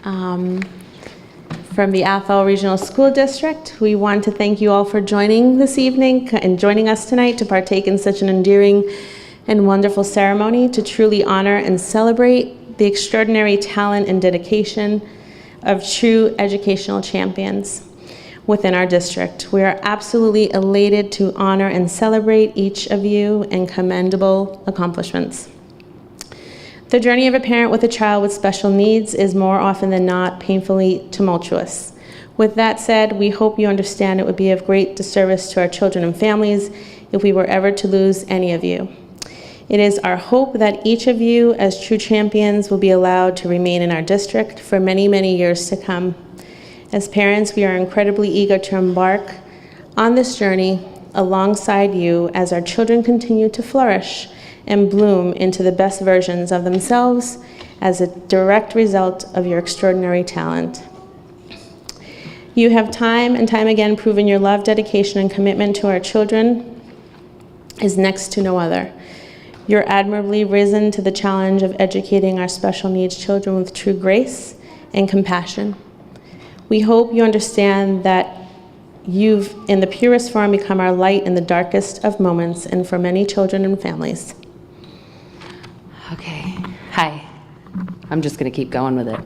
From the Athol Regional School District, we want to thank you all for joining this evening and joining us tonight to partake in such an endearing and wonderful ceremony to truly honor and celebrate the extraordinary talent and dedication of true educational champions within our district. We are absolutely elated to honor and celebrate each of you and commendable accomplishments. The journey of a parent with a child with special needs is more often than not painfully tumultuous. With that said, we hope you understand it would be of great disservice to our children and families if we were ever to lose any of you. It is our hope that each of you, as true champions, will be allowed to remain in our district for many, many years to come. As parents, we are incredibly eager to embark on this journey alongside you as our children continue to flourish and bloom into the best versions of themselves as a direct result of your extraordinary talent. You have time and time again proven your love, dedication, and commitment to our children is next to no other. You're admirably risen to the challenge of educating our special needs children with true grace and compassion. We hope you understand that you've, in the purest form, become our light in the darkest of moments and for many children and families. Okay, hi. I'm just gonna keep going with it.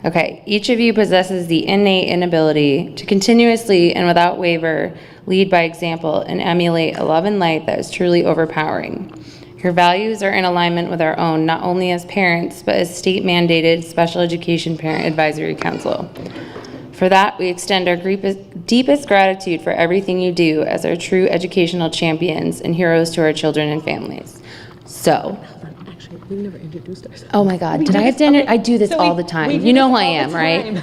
Okay, each of you possesses the innate inability to continuously and without waiver lead by example and emulate a love and light that is truly overpowering. Your values are in alignment with our own, not only as parents, but as state-mandated Special Education Parent Advisory Council. For that, we extend our deepest gratitude for everything you do as our true educational champions and heroes to our children and families. So, We've never introduced ourselves. oh my God, did I have to I do this all the time. You know who I am, right?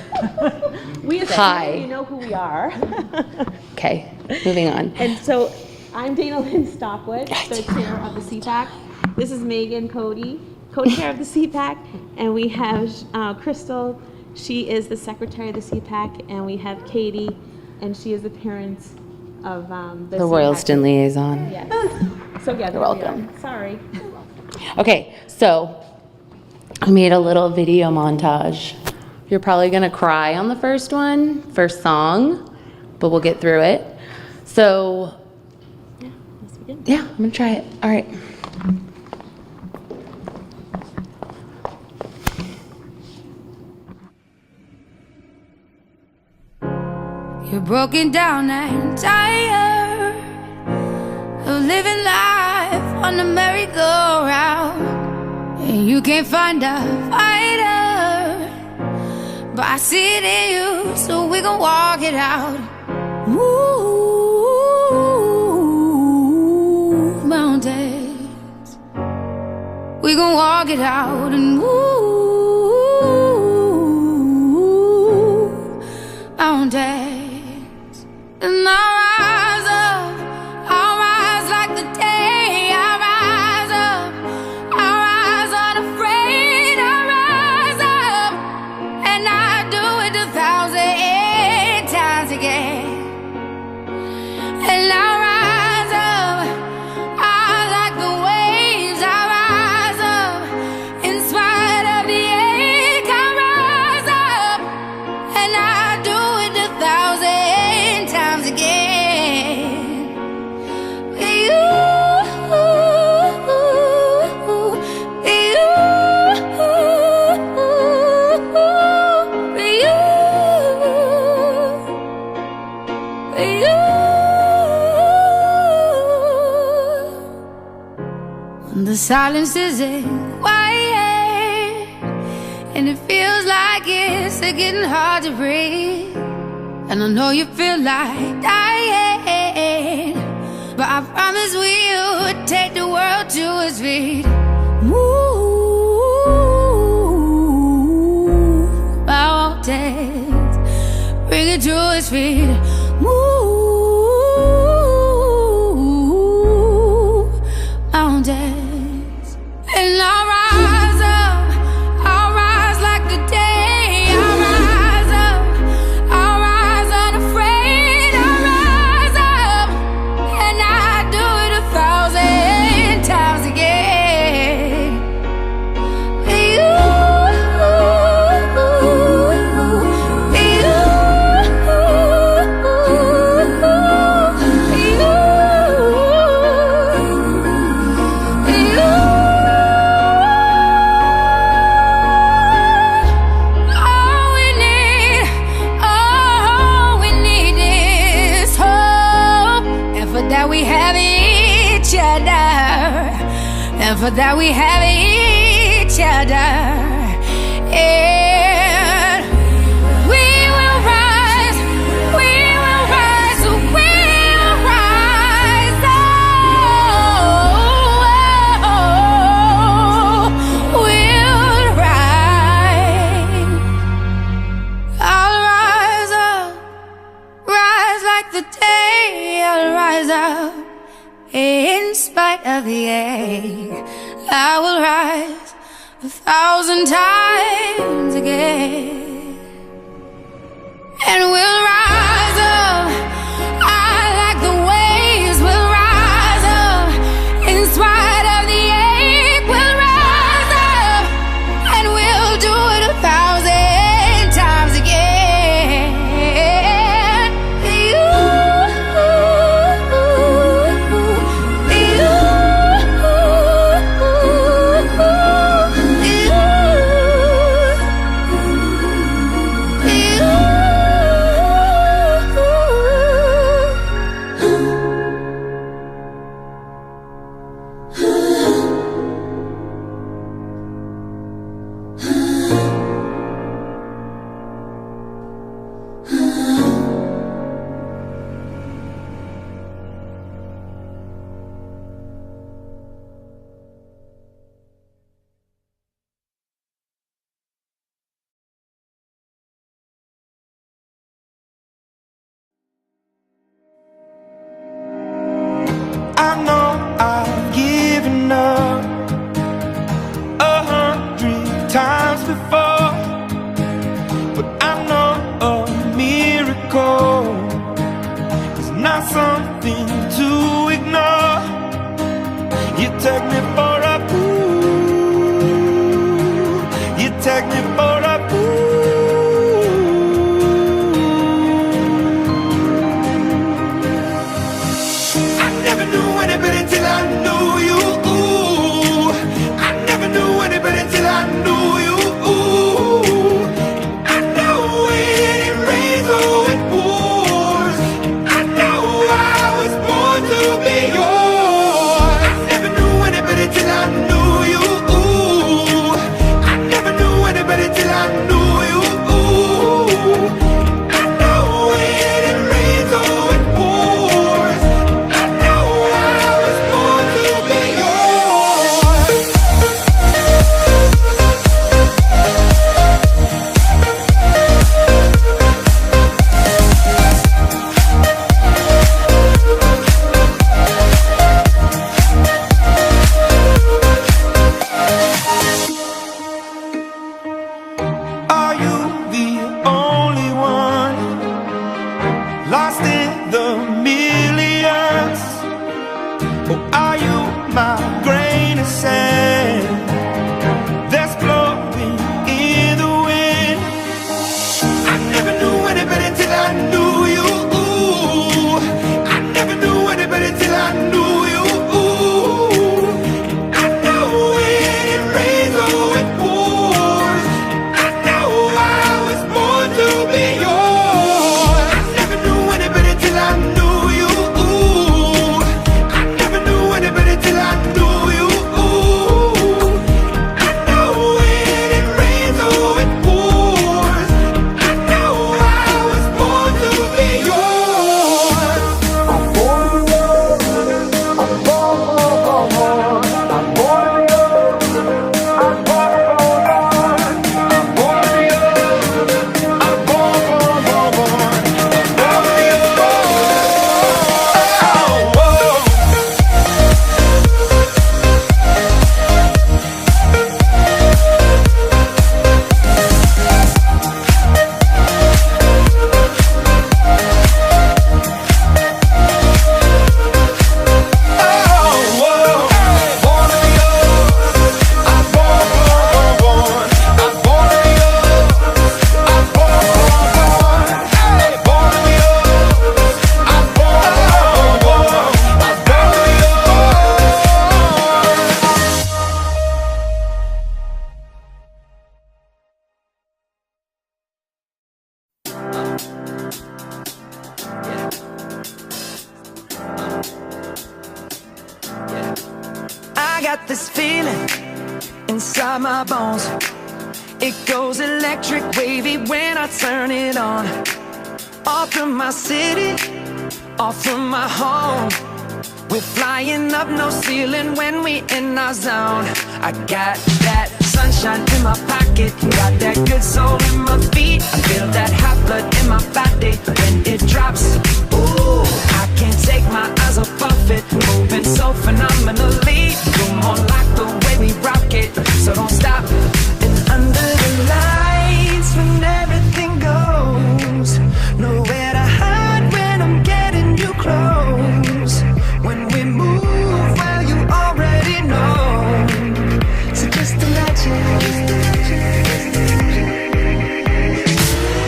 We as Hi. you know who we are. Okay, moving on. And so I'm Dana Lynn Stockwood, the chair of the CPAC. This is Megan Cody, co-chair of the CPAC. And we have Crystal, she is the secretary of the CPAC. And we have Katie, and she is the parent of the Royalston liaison. Yes. So yeah, You're welcome. Sorry. Okay, so I made a little video montage. You're probably gonna cry on the first song, but we'll get through it. So, Let's begin. yeah, I'm gonna try it. All right. You're broken down and tired of living life on the merry-go-round, and you can't find a fighter, but I see it in you, so we gon' walk it out. Move mountains, we gon' walk it out and move mountains. And I'll rise up, I'll rise like the day. I'll rise up, I'll rise unafraid. I'll rise up, and I'll do it 1,000 times again. And I'll rise up, I like the waves. I'll rise up, in spite of the ache. I'll rise up, and I'll do it 1,000 times again. The silence isn't quiet, and it feels like it's getting hard to breathe. And I know you feel like dying, but I promise we'll take the world to its feet. Move mountains, bring it to its feet. Move mountains. And I'll rise up, I'll rise like the day. I'll rise up, I'll rise unafraid. I'll rise up, and I'll do it 1,000 times again. You and for that we have each other. And we will rise, we will rise, we will rise. Oh, we'll rise. I'll rise up, rise like the day. I'll rise up in spite of the ache. I will rise 1,000 times again, and we'll rise up. I like the waves. We'll rise up in spite of the ache. We'll rise up, and we'll do it 1,000 times again. I know I've given up 100 times before, but I know a miracle is not something to ignore. You take me for a fool, you take me for a fool. Till I knew you. I never knew anybody till I knew you. I know when it rains or it pours. I know I was born to be yours. I never knew anybody till I knew you. I never knew anybody got this feeling inside my bones. It goes electric wavy when I turn it on. Off from my city, off from my home. We're flying up, no ceiling when we in our zone. I got that sunshine in my pocket, got that good soul in my feet. I feel that hot blood in my body when it drops. Ooh, I can't take my eyes off of it, moving so phenomenally. You're more like the way we rock it, so don't stop. And under the lights when everything goes, nowhere to hide when I'm getting you close. When we move, well, you already know. So just imagine.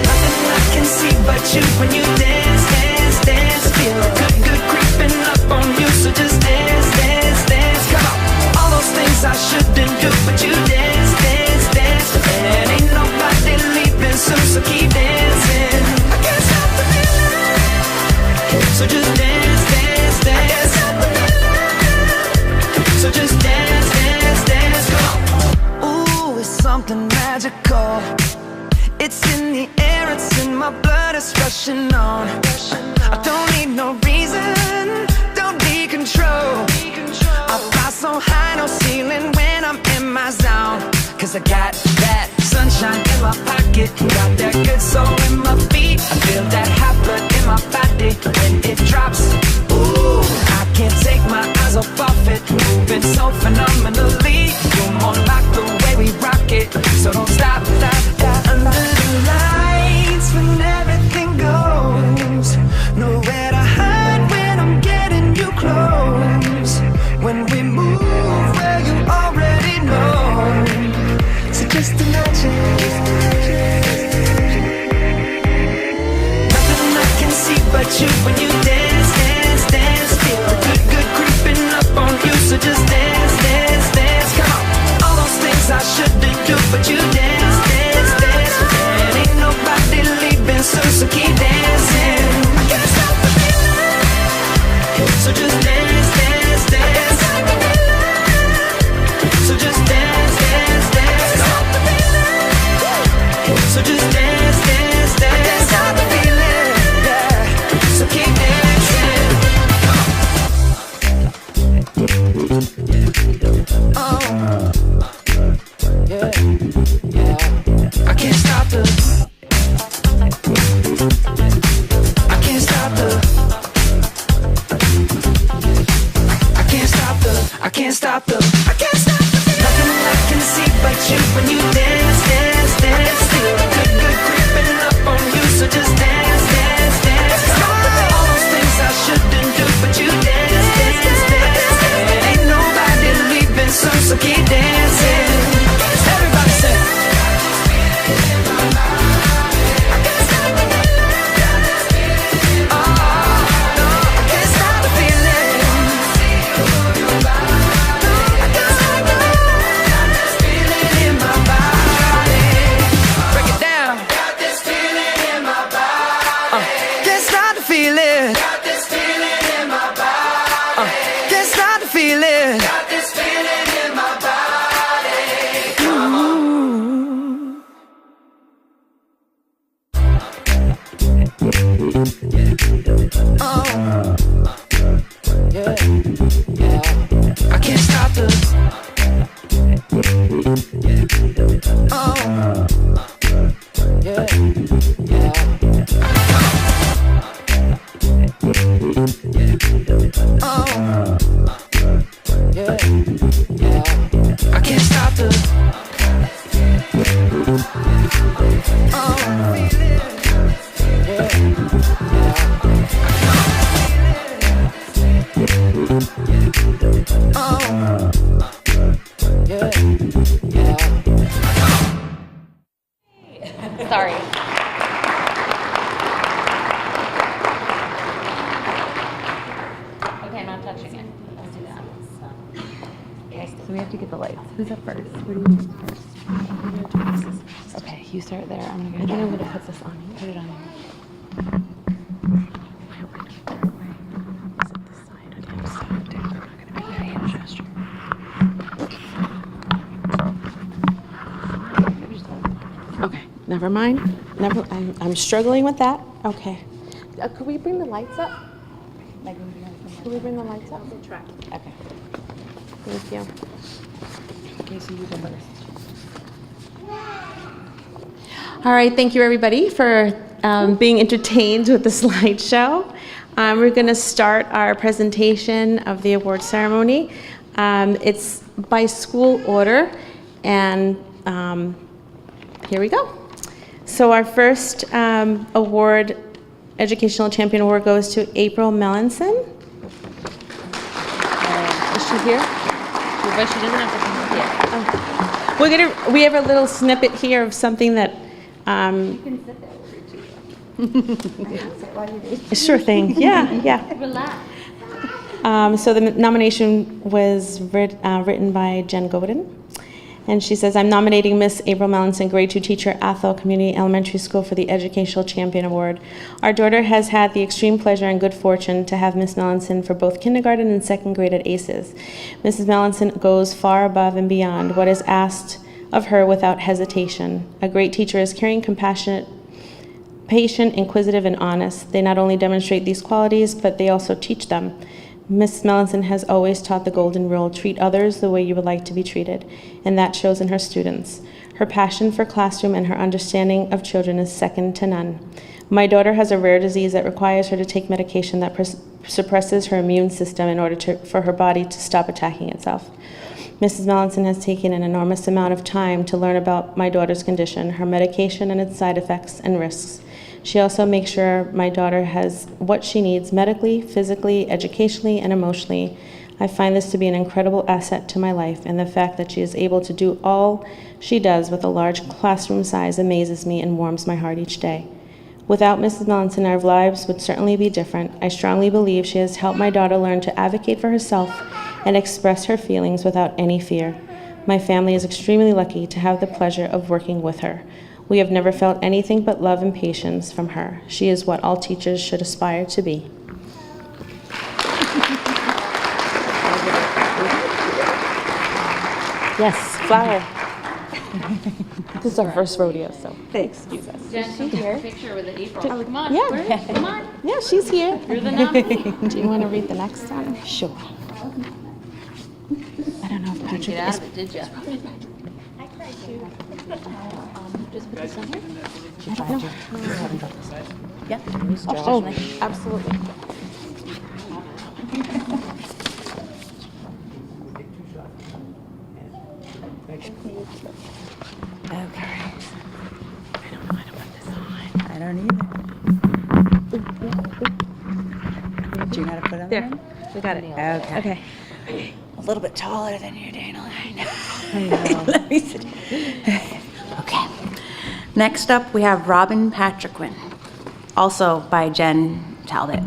Nothing I can see but you when you dance, dance, dance. Feel good, good creeping up on you. So just dance, dance, dance. Come on. All those things I shouldn't do, but you dance, dance, dance. And ain't nobody leaving soon, so keep dancing. I can't stop the feeling. So just dance, dance, dance. So just dance, dance, dance, come on. Ooh, it's something magical. It's in the air, it's in my blood, it's rushing on. I don't need no reason, don't need control. I fly so high, no ceiling when I'm in my zone. Cause I got that sunshine in my pocket, got that good soul in my feet. I feel that hot blood in my body when it drops. Ooh, I can't take my eyes off of it, moving so phenomenally. You're more like the way we rock it, so don't stop, stop, stop. Under the lights when everything goes, nowhere to hide when I'm getting you close. When we move, well, you already know. So just imagine. Nothing I can see but you when you dance, dance, dance. Feel good, good creeping up on you. So just dance, dance, dance. Come on. All those things I shouldn't do, but you dance, dance, dance. And ain't nobody leaving soon, so keep dancing. I can't stop the feeling. So just dance, dance, dance. So just dance, dance, dance. Stop the feeling. So just dance, dance, dance. I can't stop the feeling. Yeah. So keep dancing. Oh, yeah, yeah. I can't stop the. I can't stop the. I can't stop the. I can't stop the. I can't stop the. Nothing I can see but you when you dance, dance, dance. Feel good, good creeping up on you. So just dance, dance, dance. All those things I shouldn't do, but you dance, dance, dance. And ain't nobody leaving soon, so keep dancing. Everybody say. Sorry. Okay, not touching it. Let's do that. Okay, so we have to get the lights. Who's up first? What do you do first? Okay, you start there. I'm gonna go. I'm gonna put this on. Put it on here. Is it this side? Okay, so I'm not gonna make any gesture. Never mind. I'm struggling with that. Okay. Could we bring the lights up? Could we bring the lights up? Okay. Thank you. Okay, so you go first. All right, thank you everybody for being entertained with the slideshow. We're going to start our presentation of the award ceremony. It's by school order, and here we go. So our first award, Educational Champion Award, goes to April Melanson. Is she here? But she doesn't have to come yet. Oh. We have a little snippet here of something that. You can sit there. Sure thing. Yeah. Relax. So the nomination was written by Jen Godin. And she says, I'm nominating Miss April Melanson, grade 2 teacher, Athol Community Elementary School, for the Educational Champion Award. Our daughter has had the extreme pleasure and good fortune to have Miss Melanson for both kindergarten and second grade at ACES. Mrs. Melanson goes far above and beyond what is asked of her without hesitation. A great teacher is caring, compassionate, patient, inquisitive, and honest. They not only demonstrate these qualities, but they also teach them. Miss Melanson has always taught the golden rule: treat others the way you would like to be treated, and that shows in her students. Her passion for classroom and her understanding of children is second to none. My daughter has a rare disease that requires her to take medication that suppresses her immune system in order for her body to stop attacking itself. Mrs. Melanson has taken an enormous amount of time to learn about my daughter's condition, her medication and its side effects and risks. She also makes sure my daughter has what she needs medically, physically, educationally, and emotionally. I find this to be an incredible asset to my life, and the fact that she is able to do all she does with a large classroom size amazes me and warms my heart each day. Without Mrs. Melanson, our lives would certainly be different. I strongly believe she has helped my daughter learn to advocate for herself and express her feelings without any fear. My family is extremely lucky to have the pleasure of working with her. We have never felt anything but love and patience from her. She is what all teachers should aspire to be. Yes, flower. This is our first rodeo, so thanks. Jen, come take a picture with April. Come on. Yeah. Come on. Yeah, she's here. You're the nominee. Do you want to read the next one? Sure. I don't know if Patrick Get out is. of it, did you? Just put this on here? Yeah. Oh, absolutely. Okay. I don't know how to put this on. I don't either. Do you know how to put it There, on? we got it. Okay. Okay. A little bit taller than you, Dana. I know. Let me sit. Okay. Next up, we have Robin Patriquin, also by Jen Talbot.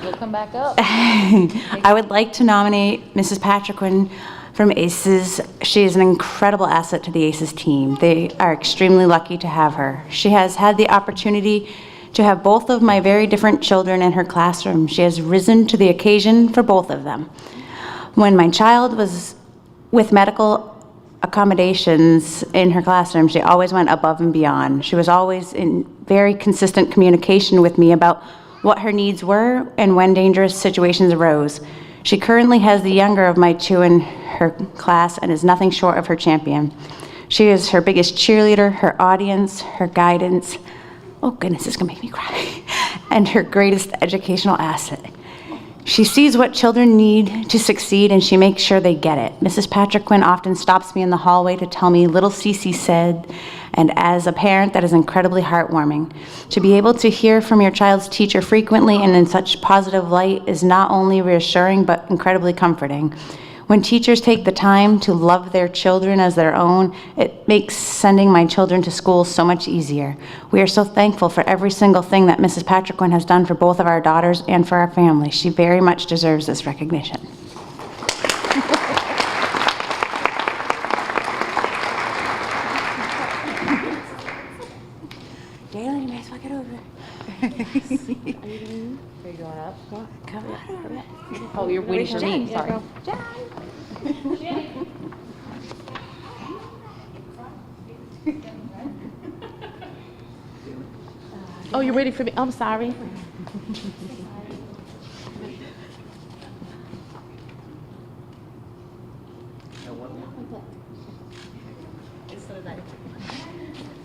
We'll come back up. I would like to nominate Mrs. Patriquin from ACES. She is an incredible asset to the ACES team. They are extremely lucky to have her. She has had the opportunity to have both of my very different children in her classroom. She has risen to the occasion for both of them. When my child was with medical accommodations in her classroom, she always went above and beyond. She was always in very consistent communication with me about what her needs were and when dangerous situations arose. She currently has the younger of my two in her class and is nothing short of her champion. She is her biggest cheerleader, her audience, her guidance. Oh goodness, it's gonna make me cry. And her greatest educational asset. She sees what children need to succeed and she makes sure they get it. Mrs. Patriquin often stops me in the hallway to tell me little Cece said, and as a parent, that is incredibly heartwarming. To be able to hear from your child's teacher frequently and in such positive light is not only reassuring, but incredibly comforting. When teachers take the time to love their children as their own, it makes sending my children to school so much easier. We are so thankful for every single thing that Mrs. Patriquin has done for both of our daughters and for our family. She very much deserves this recognition. Jalen, you may as well get over. Are you going up? Come on. Oh, you're waiting for me, sorry. Oh, you're waiting for me. I'm sorry.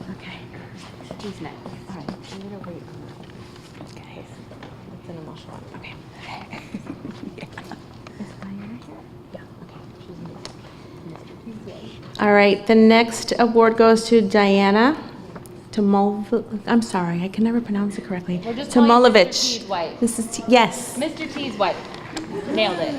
Okay. Who's next? All right. I'm gonna wait on that. Okay. It's an emotional one. Okay. Is Diana here? Yeah. Okay. All right. The next award goes to Diana. I'm sorry, I can never pronounce it correctly. We're just calling Tomolovich. Mr. T's wife. This is yes. Mr. T's wife. Nailed it.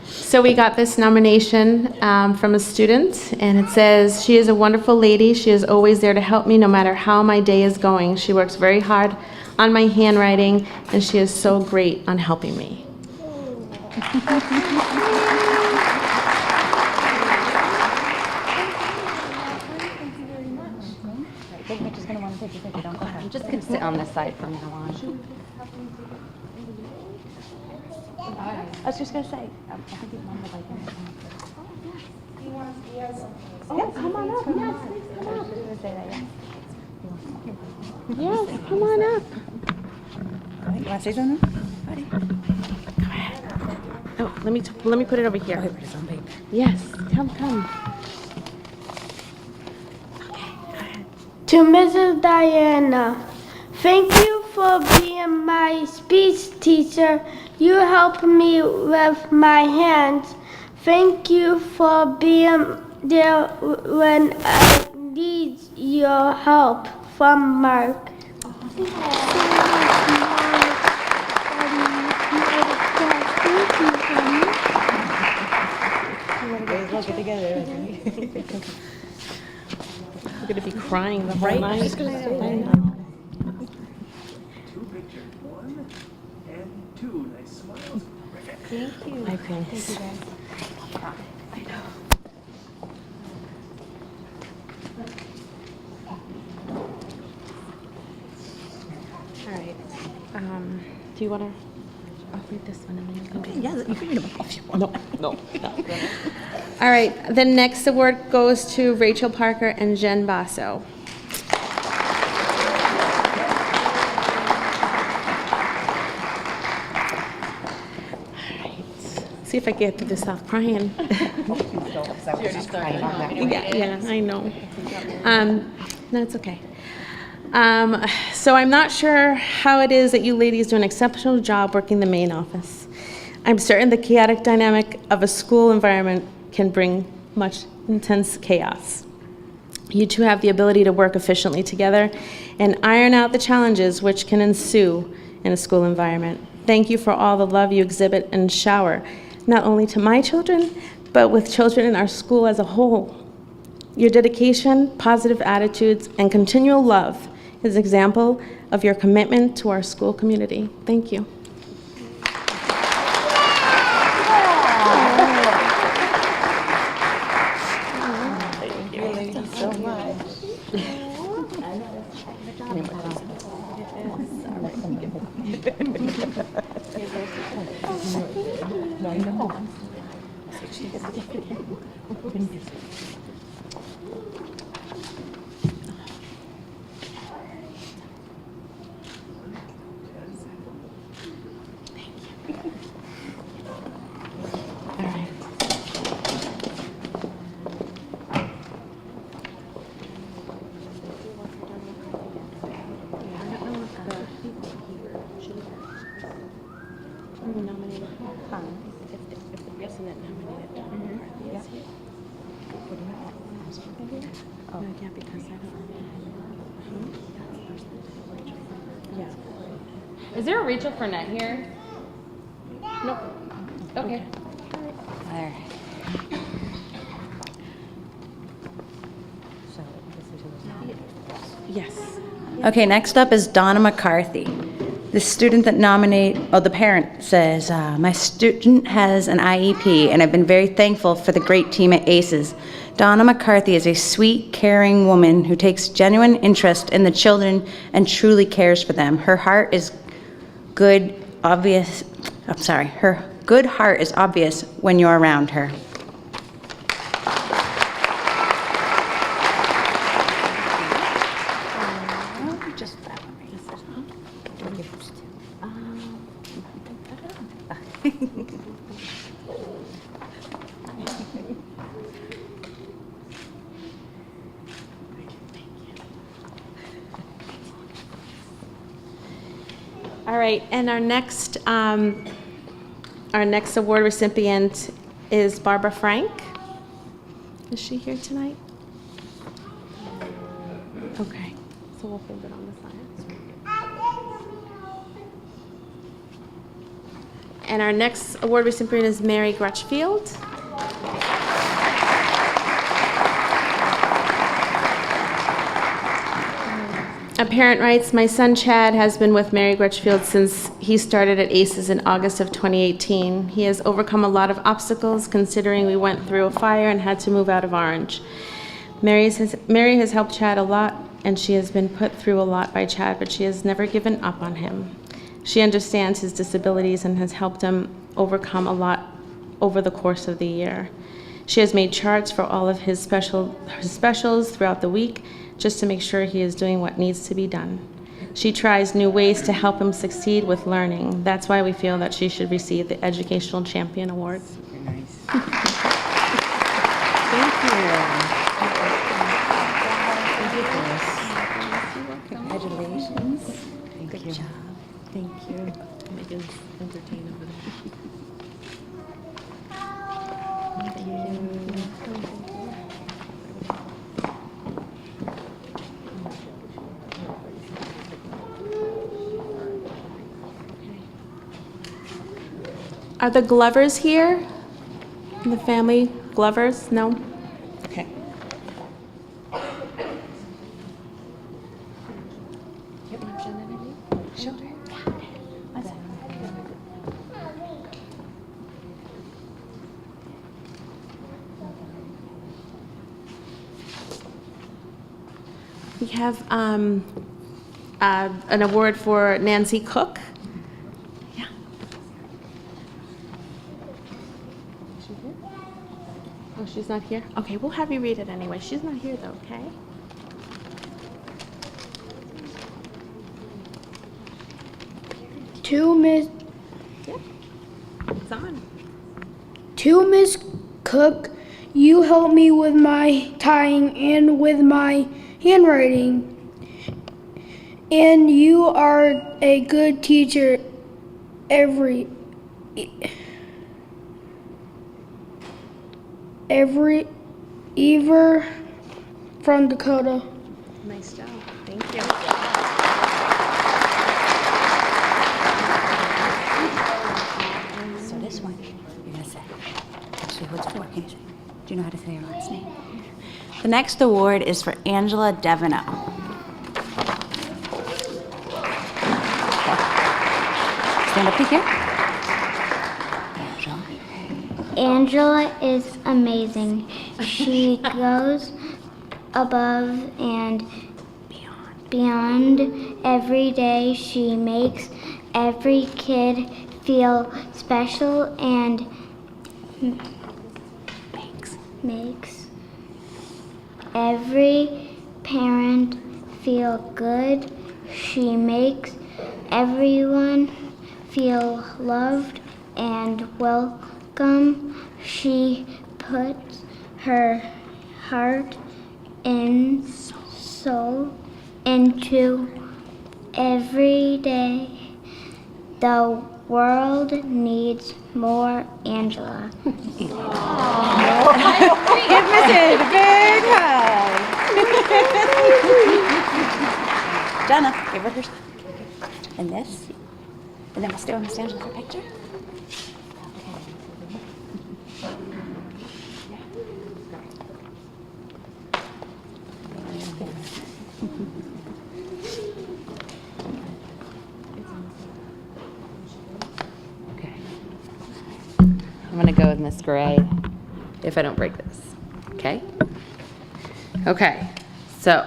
So we got this nomination from a student, and it says, "She is a wonderful lady. She is always there to help me no matter how my day is going. She works very hard on my handwriting, and she is so great on helping me." I'm just going to sit on this side from now on. I was just going to say, I think Mom would like it. Yes, come on up. Yes, please come up. Yes, come on up. You want to say something? Buddy? Go ahead. Oh, let me put it over here. Okay, put it on paper. Yes, come. Okay, go ahead. To Mrs. Diana, thank you for being my speech teacher. You helped me with my hands. Thank you for being there when I need your help. From Mark. We're going to be crying the whole night. I know. Two pictures, one and two. Nice smiles. Thank you. I promise. All right. Do you want to? I'll read this one and then you can. Okay. Yeah, you can read them if you want. No. All right. The next award goes to Rachel Parker and Jen Basso. See if I can get through this without crying. Yeah, I know. No, it's okay. So I'm not sure how it is that you ladies do an exceptional job working the main office. I'm certain the chaotic dynamic of a school environment can bring much intense chaos. You two have the ability to work efficiently together and iron out the challenges which can ensue in a school environment. Thank you for all the love you exhibit and shower, not only to my children, but with children in our school as a whole. Your dedication, positive attitudes, and continual love is an example of your commitment to our school community. Thank you. Thank you so much. All right. If the person that nominated Donna McCarthy is here. Oh, yeah, because I don't. Yeah. Is there a Rachel Fournette here? Nope. Okay. All right. Yes. Okay, next up is Donna McCarthy. The student that the parent says, my student has an IEP, and I've been very thankful for the great team at ACES. Donna McCarthy is a sweet, caring woman who takes genuine interest in the children and truly cares for them. Her heart is good, obvious, her good heart is obvious when you're around her. Just that one. All right, and our next award recipient is Barbara Frank. Is she here tonight? Okay, so we'll hold it on the side. And our next award recipient is Mary Grutchfield. A parent writes, my son Chad has been with Mary Grutchfield since he started at ACES in August of 2018. He has overcome a lot of obstacles considering we went through a fire and had to move out of Orange. Mary has helped Chad a lot, and she has been put through a lot by Chad, but she has never given up on him. She understands his disabilities and has helped him overcome a lot over the course of the year. She has made charts for all of his specials throughout the week, just to make sure he is doing what needs to be done. She tries new ways to help him succeed with learning. That's why we feel that she should receive the Educational Champion Award. Super nice. Congratulations. Thank you. Good job. Thank you. Megan's entertained over there. Thank you. Are the Glovers here? The family Glovers? No? Okay. We have an award for Nancy Cook. Yeah. Oh, she's not here? Okay, we'll have you read it anyway. She's not here though, okay? To Miss Someone. To Miss Cook, you helped me with my tying and with my handwriting. And you are a good teacher every Eva from Dakota. Nice job. Thank you. So this one, you're gonna say. Actually, what's for? Can you say? Do you know how to say your last name? The next award is for Angela Devino. Stand up here. Angela. Angela is amazing. She goes above and beyond every day. She makes every kid feel special and makes every parent feel good. She makes everyone feel loved and welcome. She puts her heart and soul into every day. The world needs more Angela. Give Mrs. a big hug. Jenna, give her her. And this. And then we'll stay on Miss Angela for a picture. Okay. I'm gonna go with Miss Gray if I don't break this. Okay? Okay, so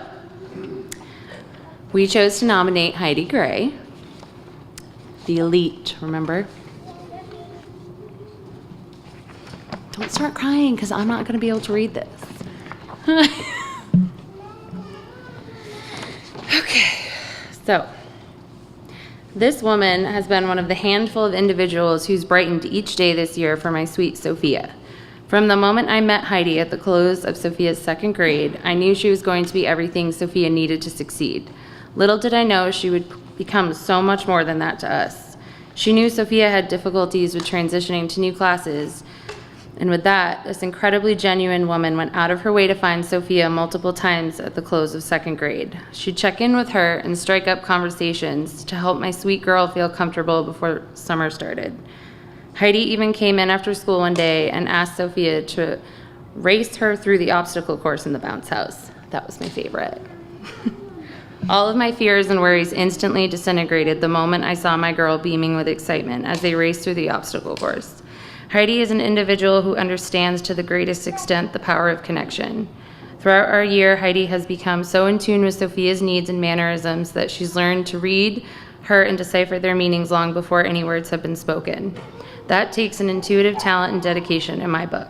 we chose to nominate Heidi Gray, the elite, remember? Don't start crying because I'm not gonna be able to read this. Okay, so This woman has been one of the handful of individuals who's brightened each day this year for my sweet Sophia. From the moment I met Heidi at the close of Sophia's second grade, I knew she was going to be everything Sophia needed to succeed. Little did I know she would become so much more than that to us. She knew Sophia had difficulties with transitioning to new classes, and with that, this incredibly genuine woman went out of her way to find Sophia multiple times at the close of second grade. She'd check in with her and strike up conversations to help my sweet girl feel comfortable before summer started. Heidi even came in after school one day and asked Sophia to race her through the obstacle course in the bounce house. That was my favorite. All of my fears and worries instantly disintegrated the moment I saw my girl beaming with excitement as they raced through the obstacle course. Heidi is an individual who understands to the greatest extent the power of connection. Throughout our year, Heidi has become so in tune with Sophia's needs and mannerisms that she's learned to read her and decipher their meanings long before any words have been spoken. That takes an intuitive talent and dedication in my book.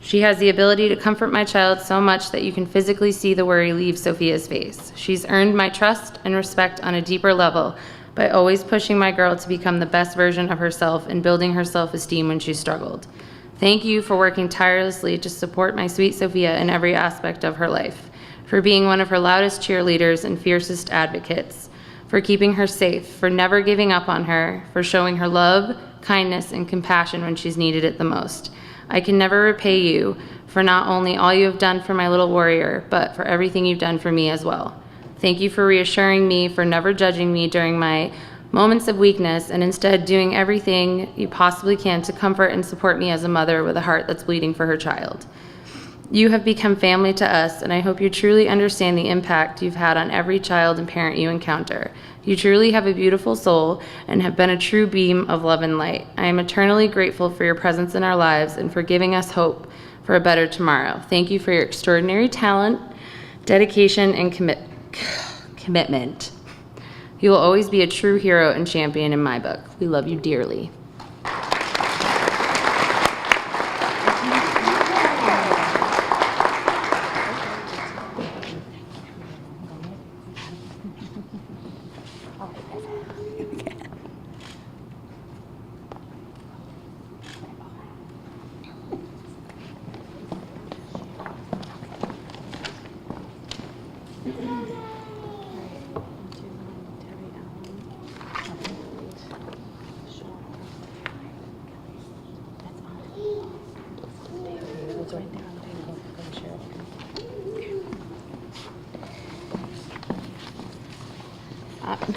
She has the ability to comfort my child so much that you can physically see the worry leave Sophia's face. She's earned my trust and respect on a deeper level by always pushing my girl to become the best version of herself and building her self-esteem when she struggled. Thank you for working tirelessly to support my sweet Sophia in every aspect of her life, for being one of her loudest cheerleaders and fiercest advocates, for keeping her safe, for never giving up on her, for showing her love, kindness, and compassion when she's needed it the most. I can never repay you for not only all you have done for my little warrior, but for everything you've done for me as well. Thank you for reassuring me, for never judging me during my moments of weakness, and instead doing everything you possibly can to comfort and support me as a mother with a heart that's bleeding for her child. You have become family to us, and I hope you truly understand the impact you've had on every child and parent you encounter. You truly have a beautiful soul and have been a true beam of love and light. I am eternally grateful for your presence in our lives and for giving us hope for a better tomorrow. Thank you for your extraordinary talent, dedication, and commitment. You will always be a true hero and champion in my book. We love you dearly.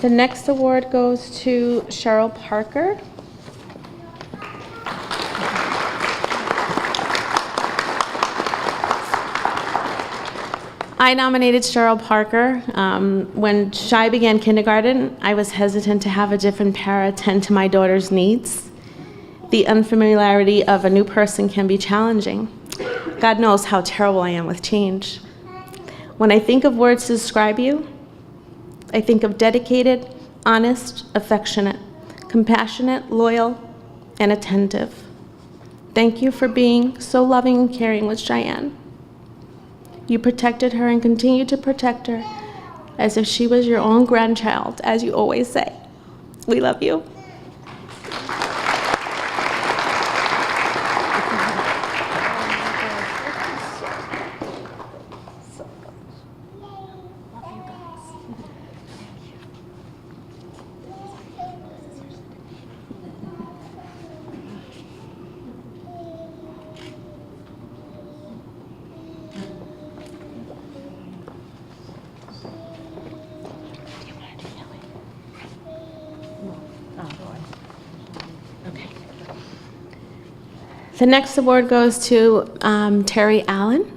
The next award goes to Cheryl Parker. I nominated Cheryl Parker. When Shai began kindergarten, I was hesitant to have a different para attend to my daughter's needs. The unfamiliarity of a new person can be challenging. God knows how terrible I am with change. When I think of words to describe you, I think of dedicated, honest, affectionate, compassionate, loyal, and attentive. Thank you for being so loving and caring with Cheyenne. You protected her and continue to protect her as if she was your own grandchild, as you always say. We love you. The next award goes to Terry Allen.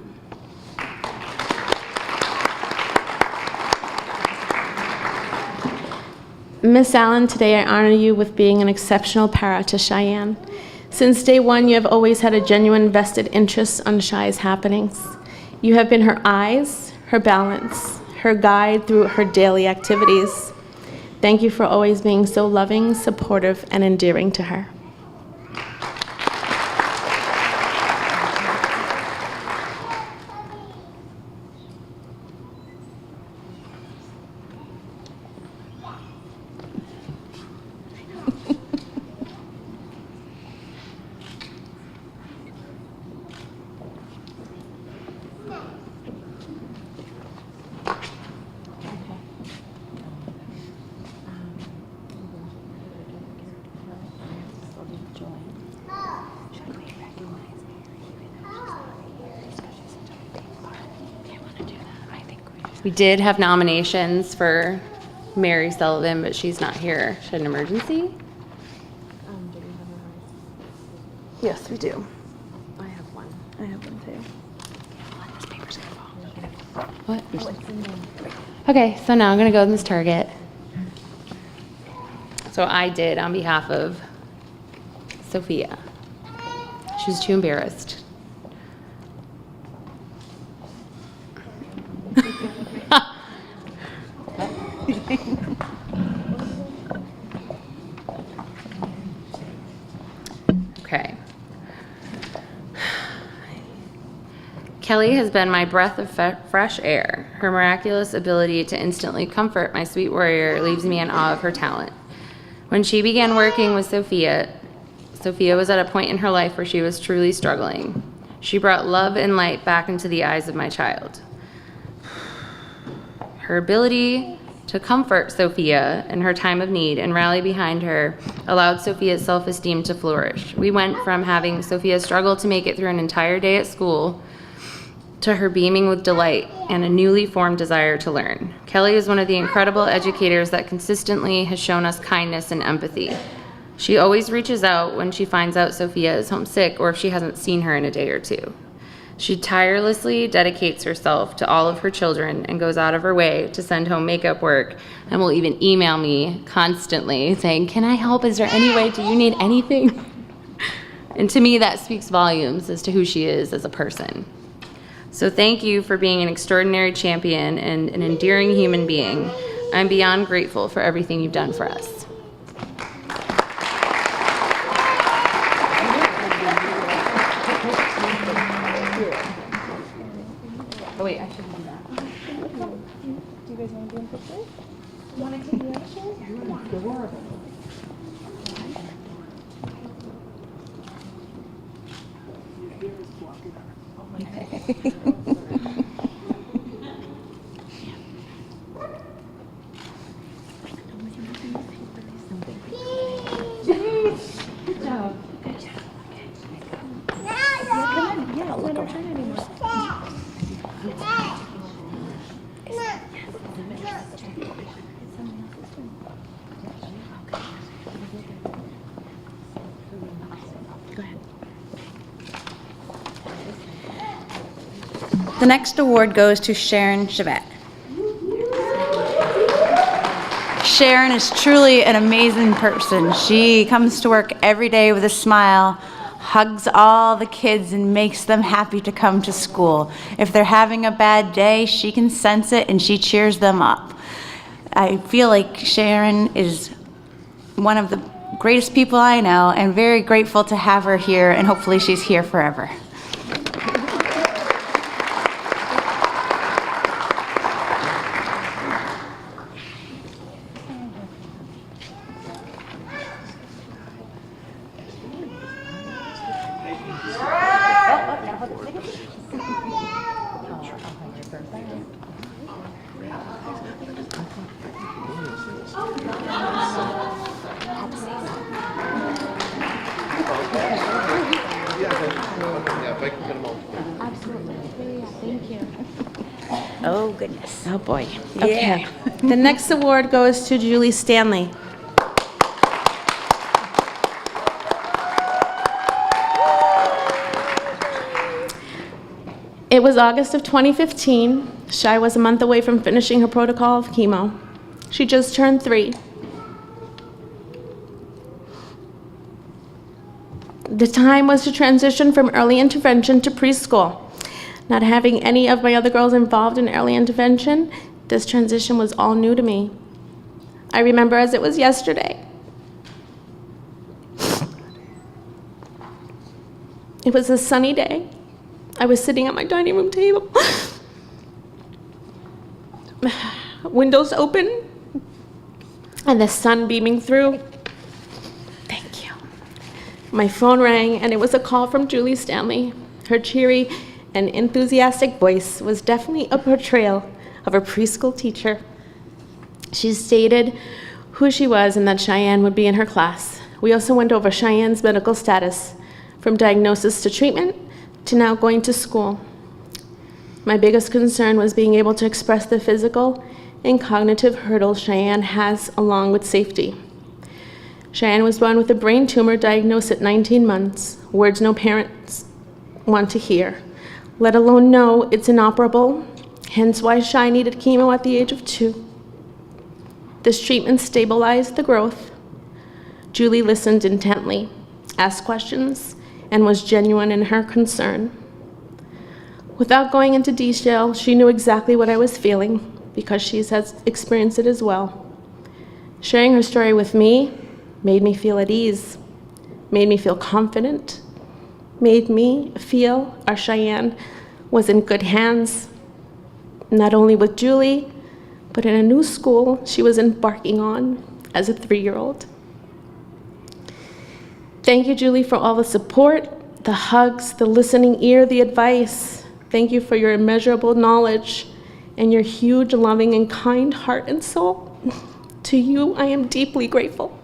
Miss Allen, today I honor you with being an exceptional para to Cheyenne. Since day one, you have always had a genuine vested interest on Shai's happenings. You have been her eyes, her balance, her guide through her daily activities. Thank you for always being so loving, supportive, and endearing to her. We did have nominations for Mary Sullivan, but she's not here. She had an emergency. Yes, we do. I have one. I have one too. What? Okay, so now I'm gonna go to Ms. Target. So I did on behalf of Sophia. She was too embarrassed. Okay. Kelly has been my breath of fresh air. Her miraculous ability to instantly comfort my sweet warrior leaves me in awe of her talent. When she began working with Sophia was at a point in her life where she was truly struggling. She brought love and light back into the eyes of my child. Her ability to comfort Sophia in her time of need and rally behind her allowed Sophia's self-esteem to flourish. We went from having Sophia struggle to make it through an entire day at school to her beaming with delight and a newly formed desire to learn. Kelly is one of the incredible educators that consistently has shown us kindness and empathy. She always reaches out when she finds out Sophia is homesick or if she hasn't seen her in a day or two. She tirelessly dedicates herself to all of her children and goes out of her way to send home makeup work and will even email me constantly saying, "Can I help? Is there any way? Do you need anything?" And to me, that speaks volumes as to who she is as a person. So thank you for being an extraordinary champion and an endearing human being. I'm beyond grateful for everything you've done for us. Oh wait, I should do that. Do you guys want to be in pictures? You want to take the other chair? The next award goes to Sharon Chevet. Sharon is truly an amazing person. She comes to work every day with a smile, hugs all the kids, and makes them happy to come to school. If they're having a bad day, she can sense it and she cheers them up. I feel like Sharon is one of the greatest people I know and very grateful to have her here, and hopefully she's here forever. Oh, goodness. Oh, boy. Okay. The next award goes to Julie Stanley. It was August of 2015. Shai was a month away from finishing her protocol of chemo. She just turned 3. The time was to transition from early intervention to preschool. Not having any of my other girls involved in early intervention, this transition was all new to me. I remember as it was yesterday. It was a sunny day. I was sitting at my dining room table. Windows open and the sun beaming through. Thank you. My phone rang and it was a call from Julie Stanley. Her cheery and enthusiastic voice was definitely a portrayal of a preschool teacher. She stated who she was and that Cheyenne would be in her class. We also went over Cheyenne's medical status, from diagnosis to treatment to now going to school. My biggest concern was being able to express the physical and cognitive hurdles Cheyenne has along with safety. Cheyenne was born with a brain tumor diagnosed at 19 months, words no parents want to hear, let alone know it's inoperable, hence why Chey needed chemo at the age of 2. This treatment stabilized the growth. Julie listened intently, asked questions, and was genuine in her concern. Without going into detail, she knew exactly what I was feeling because she has experienced it as well. Sharing her story with me made me feel at ease, made me feel confident, made me feel our Cheyenne was in good hands, not only with Julie, but in a new school she was embarking on as a 3-year-old. Thank you, Julie, for all the support, the hugs, the listening ear, the advice. Thank you for your immeasurable knowledge and your huge, loving, and kind heart and soul. To you, I am deeply grateful.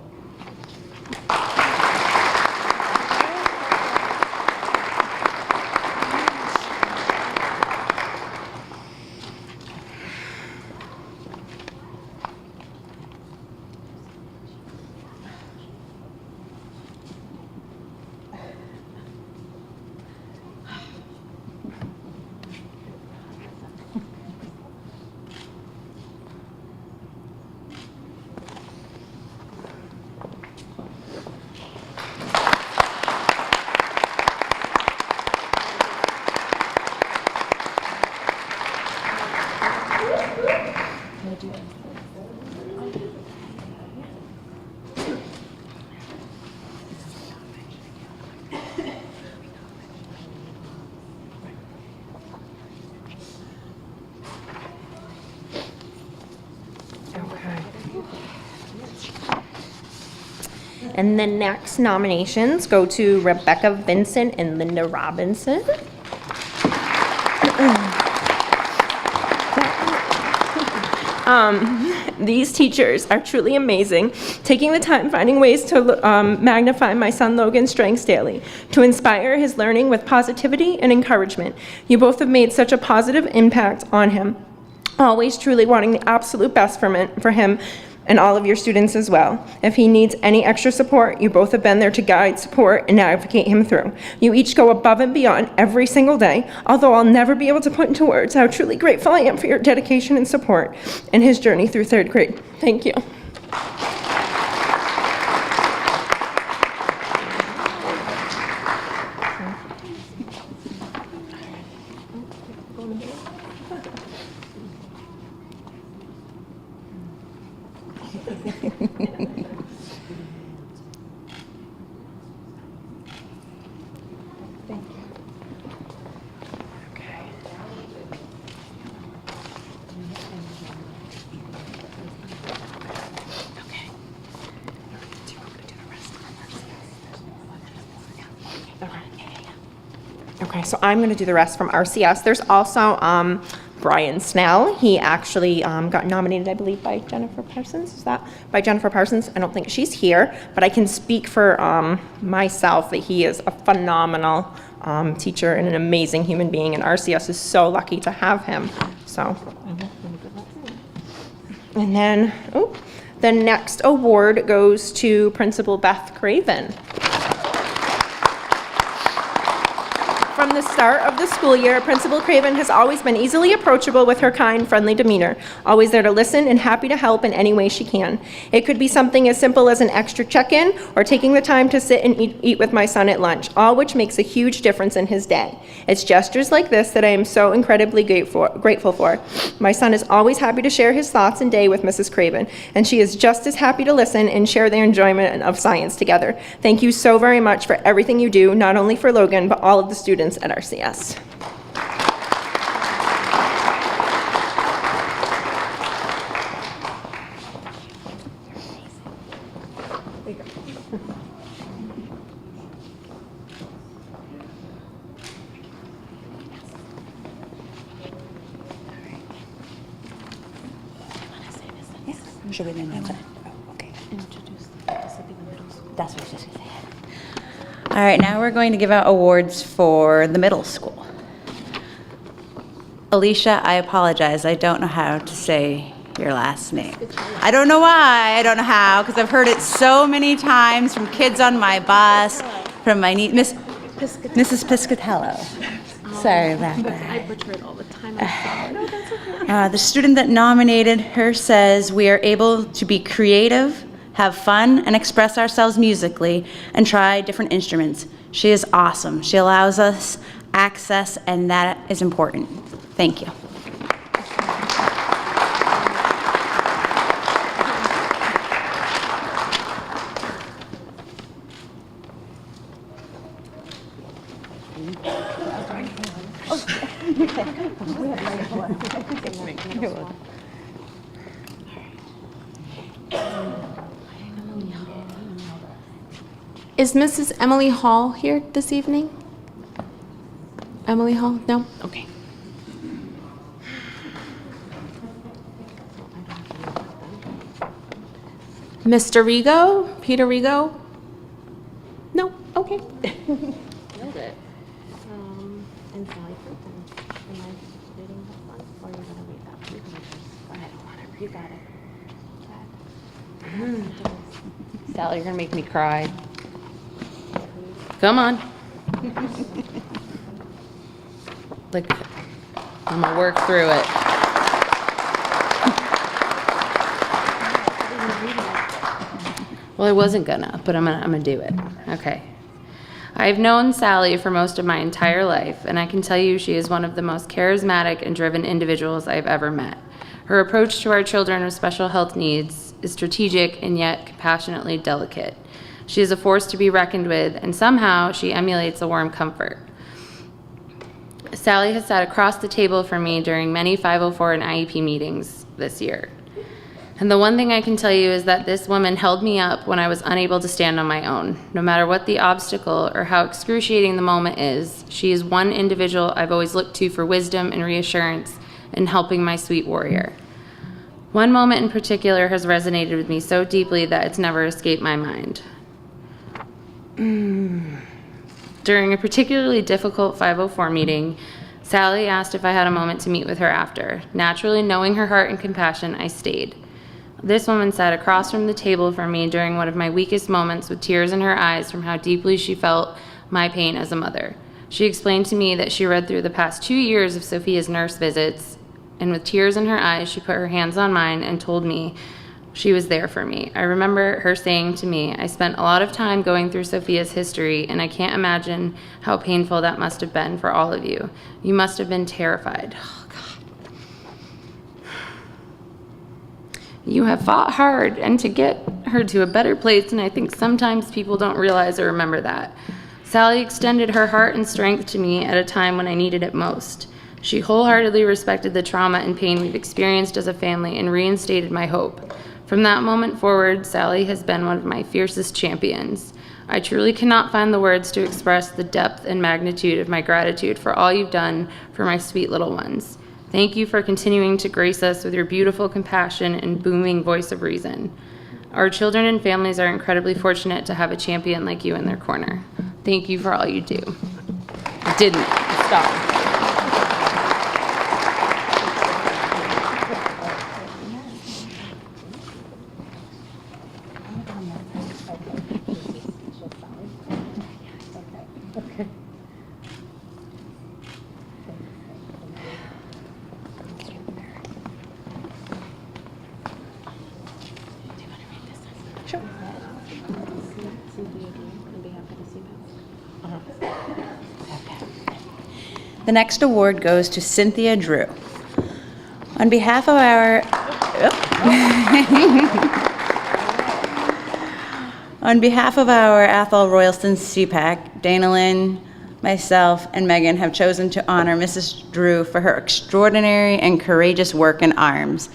And the next nominations go to Rebecca Vincent and Linda Robinson. These teachers are truly amazing, taking the time finding ways to magnify my son Logan's strengths daily, to inspire his learning with positivity and encouragement. You both have made such a positive impact on him, always truly wanting the absolute best for him and all of your students as well. If he needs any extra support, you both have been there to guide, support, and navigate him through. You each go above and beyond every single day, although I'll never be able to put into words how truly grateful I am for your dedication and support in his journey through 3rd grade. Thank you. Okay, so I'm going to do the rest from RCS. There's also Brian Snell. He actually got nominated, I believe, by Jennifer Parsons. Is that by Jennifer Parsons? I don't think she's here, but I can speak for myself that he is a phenomenal teacher and an amazing human being, and RCS is so lucky to have him. So, and then, the next award goes to Principal Beth Craven. From the start of the school year, Principal Craven has always been easily approachable with her kind, friendly demeanor, always there to listen and happy to help in any way she can. It could be something as simple as an extra check-in or taking the time to sit and eat with my son at lunch, all which makes a huge difference in his day. It's gestures like this that I am so incredibly grateful for. My son is always happy to share his thoughts and day with Mrs. Craven, and she is just as happy to listen and share their enjoyment of science together. Thank you so very much for everything you do, not only for Logan, but all of the students at RCS. Should we announce it? Oh, okay. That's what I was just going to say. All right, now we're going to give out awards for the middle school. Alicia, I apologize. I don't know how to say your last name. I don't know why. I don't know how, because I've heard it so many times from kids on my bus, from my niece, Mrs. Piscatello. Sorry about that. I butcher it all the time. No, that's okay. The student that nominated her says, we are able to be creative, have fun, and express ourselves musically, and try different instruments. She is awesome. She allows us access, and that is important. Thank you. Is Mrs. Emily Hall here this evening? Emily Hall? No? Okay. Mr. Rigo? Peter Rigo? No? Okay. Nailed it. And Sally Fulton. Am I reading this one? Or are you going to read that? You can read this. Go ahead. Whatever. You got it. Sally, you're gonna make me cry. Come on. Like, I'm gonna work through it. Well, I wasn't gonna, but I'm gonna do it. Okay. I've known Sally for most of my entire life, and I can tell you she is one of the most charismatic and driven individuals I've ever met. Her approach to our children with special health needs is strategic and yet compassionately delicate. She is a force to be reckoned with, and somehow she emulates a warm comfort. Sally has sat across the table from me during many 504 and IEP meetings this year. And the one thing I can tell you is that this woman held me up when I was unable to stand on my own. No matter what the obstacle or how excruciating the moment is, she is one individual I've always looked to for wisdom and reassurance in helping my sweet warrior. One moment in particular has resonated with me so deeply that it's never escaped my mind. During a particularly difficult 504 meeting, Sally asked if I had a moment to meet with her after. Naturally, knowing her heart and compassion, I stayed. This woman sat across from the table from me during one of my weakest moments with tears in her eyes from how deeply she felt my pain as a mother. She explained to me that she read through the past 2 years of Sophia's nurse visits, and with tears in her eyes, she put her hands on mine and told me she was there for me. I remember her saying to me, I spent a lot of time going through Sophia's history, and I can't imagine how painful that must have been for all of you. You must have been terrified. Oh, God. You have fought hard and to get her to a better place, and I think sometimes people don't realize or remember that. Sally extended her heart and strength to me at a time when I needed it most. She wholeheartedly respected the trauma and pain we've experienced as a family and reinstated my hope. From that moment forward, Sally has been one of my fiercest champions. I truly cannot find the words to express the depth and magnitude of my gratitude for all you've done for my sweet little ones. Thank you for continuing to grace us with your beautiful compassion and booming voice of reason. Our children and families are incredibly fortunate to have a champion like you in their corner. Thank you for all you do. I didn't stop. The next award goes to Cynthia Drew. On behalf of our Athol-Royalston SEPAC, Dana Lynn, myself, and Megan have chosen to honor Mrs. Drew for her extraordinary and courageous work in arms.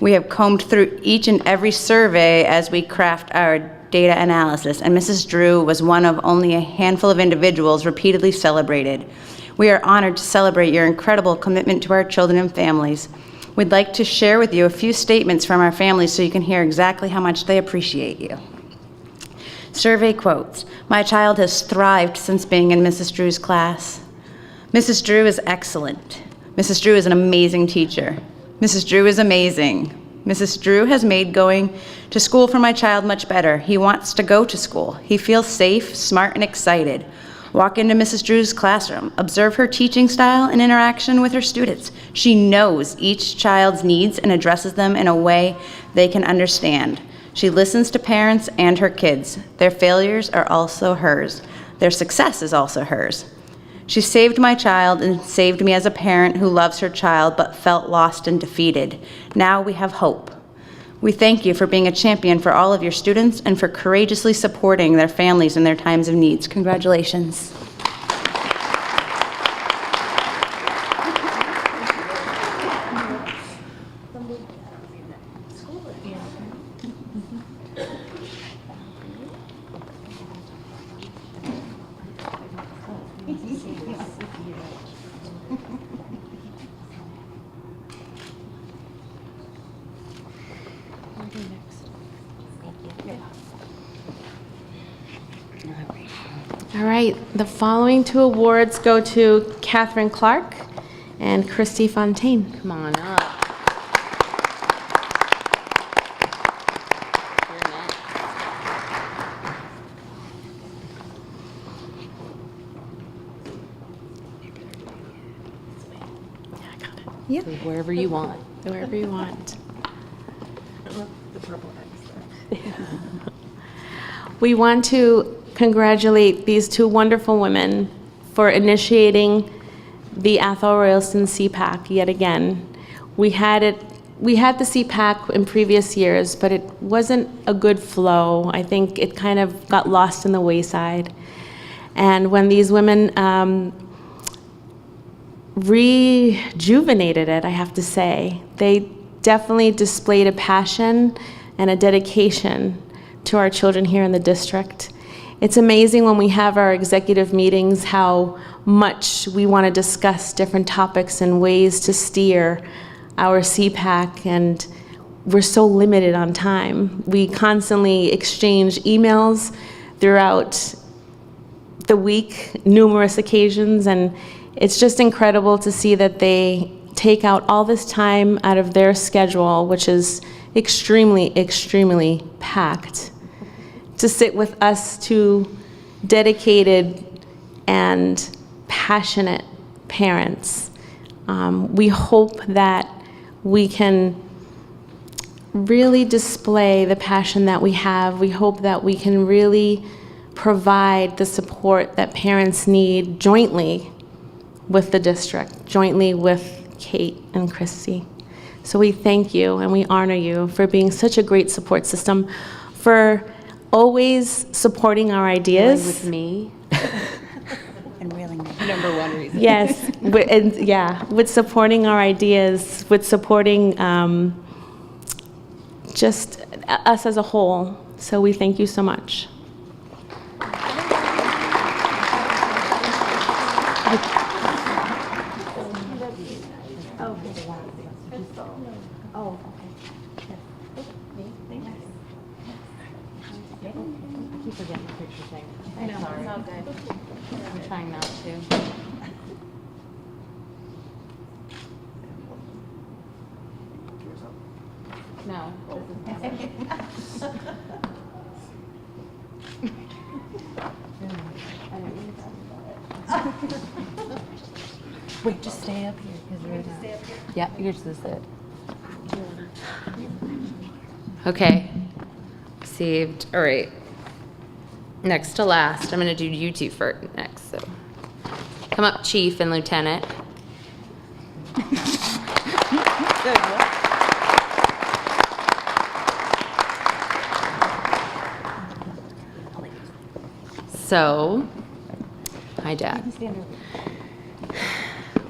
We have combed through each and every survey as we craft our data analysis, and Mrs. Drew was one of only a handful of individuals repeatedly celebrated. We are honored to celebrate your incredible commitment to our children and families. We'd like to share with you a few statements from our families so you can hear exactly how much they appreciate you. Survey quotes, "My child has thrived since being in Mrs. Drew's class. Mrs. Drew is excellent. Mrs. Drew is an amazing teacher. Mrs. Drew is amazing. Mrs. Drew has made going to school for my child much better. He wants to go to school. He feels safe, smart, and excited. Walk into Mrs. Drew's classroom. Observe her teaching style and interaction with her students. She knows each child's needs and addresses them in a way they can understand. She listens to parents and her kids. Their failures are also hers. Their success is also hers. She saved my child and saved me as a parent who loves her child but felt lost and defeated. Now we have hope. We thank you for being a champion for all of your students and for courageously supporting their families in their times of needs. Congratulations. All right, the following two awards go to Catherine Clark and Christy Fontaine. Come on up. Yep. Wherever you want. Wherever you want. We want to congratulate these two wonderful women for initiating the Athol-Royalston SEPAC yet again. We had the SEPAC in previous years, but it wasn't a good flow. I think it kind of got lost in the wayside. And when these women rejuvenated it, I have to say, they definitely displayed a passion and a dedication to our children here in the district. It's amazing when we have our executive meetings how much we want to discuss different topics and ways to steer our CPAC, and we're so limited on time. We constantly exchange emails throughout the week, numerous occasions, and it's just incredible to see that they take out all this time out of their schedule, which is extremely, extremely packed, to sit with us two dedicated and passionate parents. We hope that we can really display the passion that we have. We hope that we can really provide the support that parents need jointly with the district, jointly with Kate and Christy. So we thank you and we honor you for being such a great support system, for always supporting our ideas. With me. And really Number one reason. Yes, with supporting our ideas, with supporting just us as a whole. So we thank you so much. I'm trying not to. No. Wait, just stay up here because we're not. Stay up here? Yeah, yours is it. Okay. Received. All right. Next to last, I'm going to do you two first next. So, come up, Chief and Lieutenant. So, hi, Dad.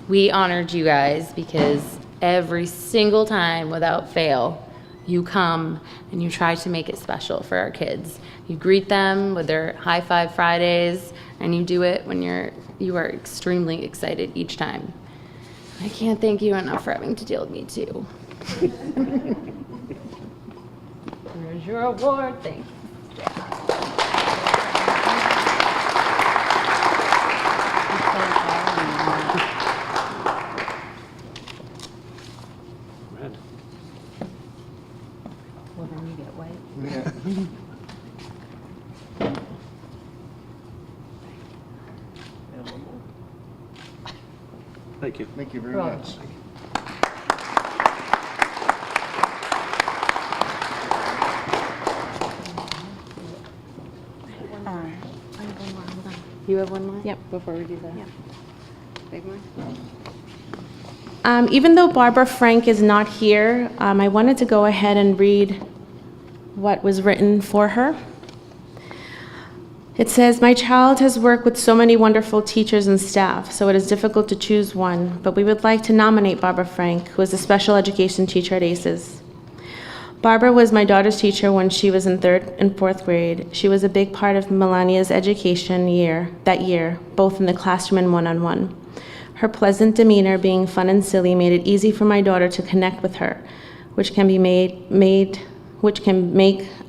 We honored you guys because every single time, without fail, you come and you try to make it special for our kids. You greet them with their High Five Fridays, and you do it when you are extremely excited each time. I can't thank you enough for having to deal with me too. Here's your award. Thank you. Thank you. Thank you very much. You have one more? Yep. Before we do that? Yep. Big one? Even though Barbara Frank is not here, I wanted to go ahead and read what was written for her. It says, "My child has worked with so many wonderful teachers and staff, so it is difficult to choose one, but we would like to nominate Barbara Frank, who is a special education teacher at ACES. Barbara was my daughter's teacher when she was in 3rd and 4th grade. She was a big part of Melania's education that year, both in the classroom and one-on-one. Her pleasant demeanor, being fun and silly, made it easy for my daughter to connect with her, which can make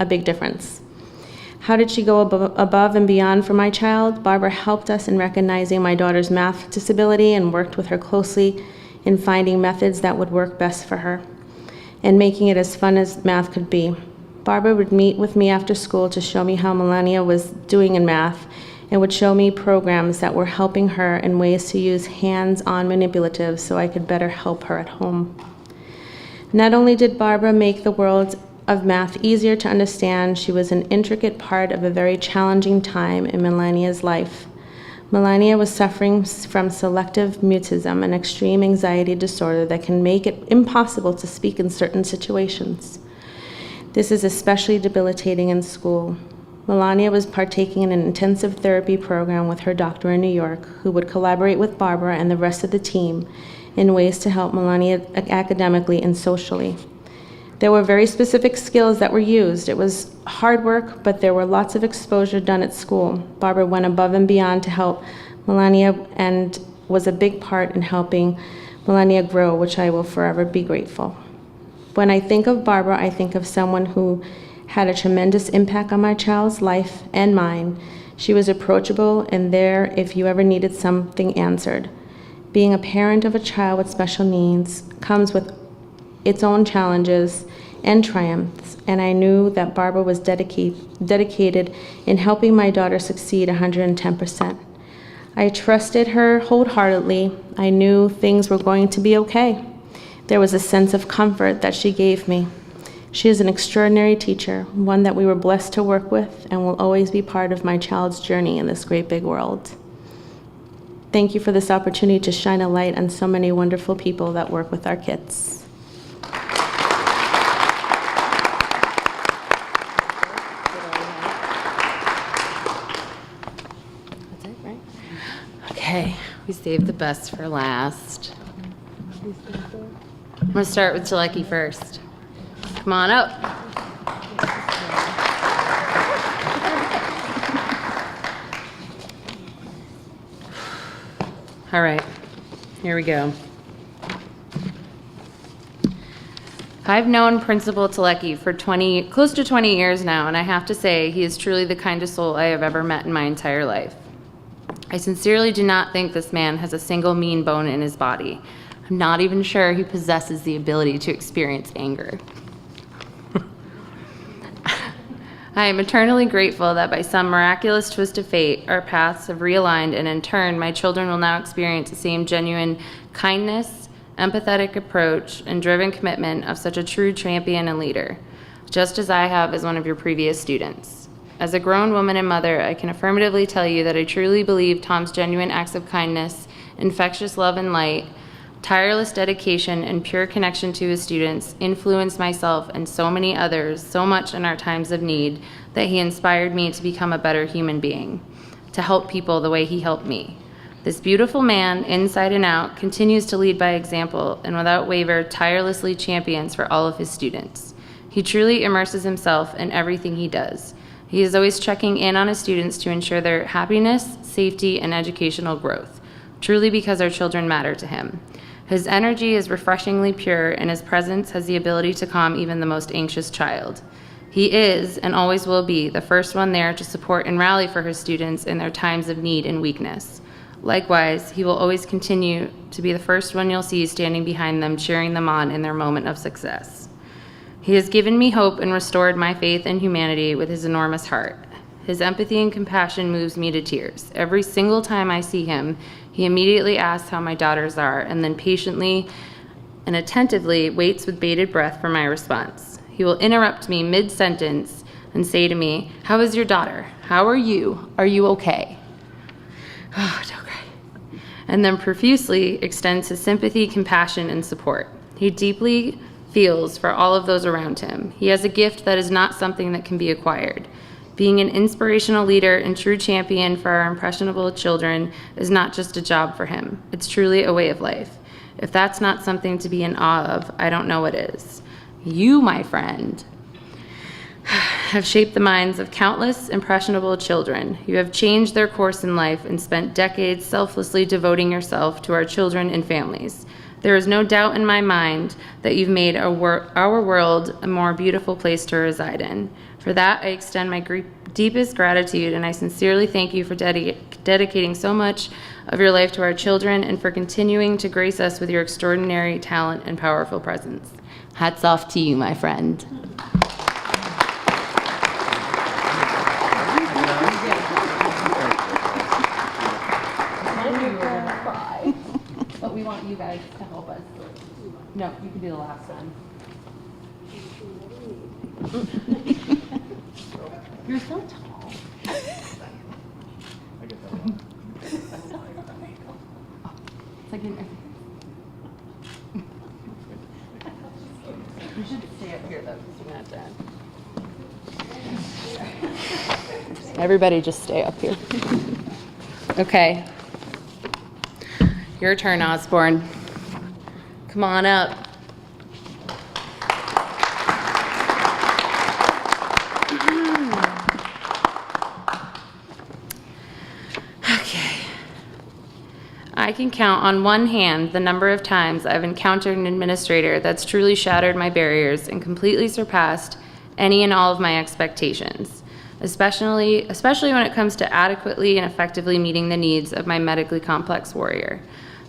a big difference. How did she go above and beyond for my child? Barbara helped us in recognizing my daughter's math disability and worked with her closely in finding methods that would work best for her and making it as fun as math could be. Barbara would meet with me after school to show me how Melania was doing in math and would show me programs that were helping her and ways to use hands-on manipulatives so I could better help her at home. Not only did Barbara make the world of math easier to understand, she was an intricate part of a very challenging time in Melania's life. Melania was suffering from selective mutism, an extreme anxiety disorder that can make it impossible to speak in certain situations. This is especially debilitating in school. Melania was partaking in an intensive therapy program with her doctor in New York, who would collaborate with Barbara and the rest of the team in ways to help Melania academically and socially. There were very specific skills that were used. It was hard work, but there were lots of exposure done at school. Barbara went above and beyond to help Melania and was a big part in helping Melania grow, which I will forever be grateful. When I think of Barbara, I think of someone who had a tremendous impact on my child's life and mine. She was approachable and there if you ever needed something answered. Being a parent of a child with special needs comes with its own challenges and triumphs, and I knew that Barbara was dedicated in helping my daughter succeed 110%. I trusted her wholeheartedly. I knew things were going to be okay. There was a sense of comfort that she gave me. She is an extraordinary teacher, one that we were blessed to work with and will always be part of my child's journey in this great big world. Thank you for this opportunity to shine a light on so many wonderful people that work with our kids. Okay, we saved the best for last. I'm going to start with Jalecki first. Come on up. All right, here we go. I've known Principal Jalecki for close to 20 years now, and I have to say he is truly the kindest soul I have ever met in my entire life. I sincerely do not think this man has a single mean bone in his body. I'm not even sure he possesses the ability to experience anger. I am eternally grateful that by some miraculous twist of fate, our paths have realigned, and in turn, my children will now experience the same genuine kindness, empathetic approach, and driven commitment of such a true champion and leader, just as I have as one of your previous students. As a grown woman and mother, I can affirmatively tell you that I truly believe Tom's genuine acts of kindness, infectious love and light, tireless dedication, and pure connection to his students influenced myself and so many others so much in our times of need that he inspired me to become a better human being, to help people the way he helped me. This beautiful man, inside and out, continues to lead by example and without waver tirelessly champions for all of his students. He truly immerses himself in everything he does. He is always checking in on his students to ensure their happiness, safety, and educational growth, truly because our children matter to him. His energy is refreshingly pure, and his presence has the ability to calm even the most anxious child. He is, and always will be, the first one there to support and rally for his students in their times of need and weakness. Likewise, he will always continue to be the first one you'll see standing behind them, cheering them on in their moment of success. He has given me hope and restored my faith in humanity with his enormous heart. His empathy and compassion moves me to tears. Every single time I see him, he immediately asks how my daughters are and then patiently and attentively waits with bated breath for my response. He will interrupt me mid-sentence and say to me, "How is your daughter? How are you? Are you okay?" Oh, don't cry. And then profusely extends his sympathy, compassion, and support. He deeply feels for all of those around him. He has a gift that is not something that can be acquired. Being an inspirational leader and true champion for our impressionable children is not just a job for him. It's truly a way of life. If that's not something to be in awe of, I don't know what is. You, my friend, have shaped the minds of countless impressionable children. You have changed their course in life and spent decades selflessly devoting yourself to our children and families. There is no doubt in my mind that you've made our world a more beautiful place to reside in. For that, I extend my deepest gratitude, and I sincerely thank you for dedicating so much of your life to our children and for continuing to grace us with your extraordinary talent and powerful presence. Hats off to you, my friend. But we want you guys to help us. No, you can do the last one. You're so tall. It's like you should stay up here though, because you're not done. Everybody just stay up here. Okay. Your turn, Osborne. Come on up. Okay. I can count on one hand the number of times I've encountered an administrator that's truly shattered my barriers and completely surpassed any and all of my expectations, especially when it comes to adequately and effectively meeting the needs of my medically complex warrior.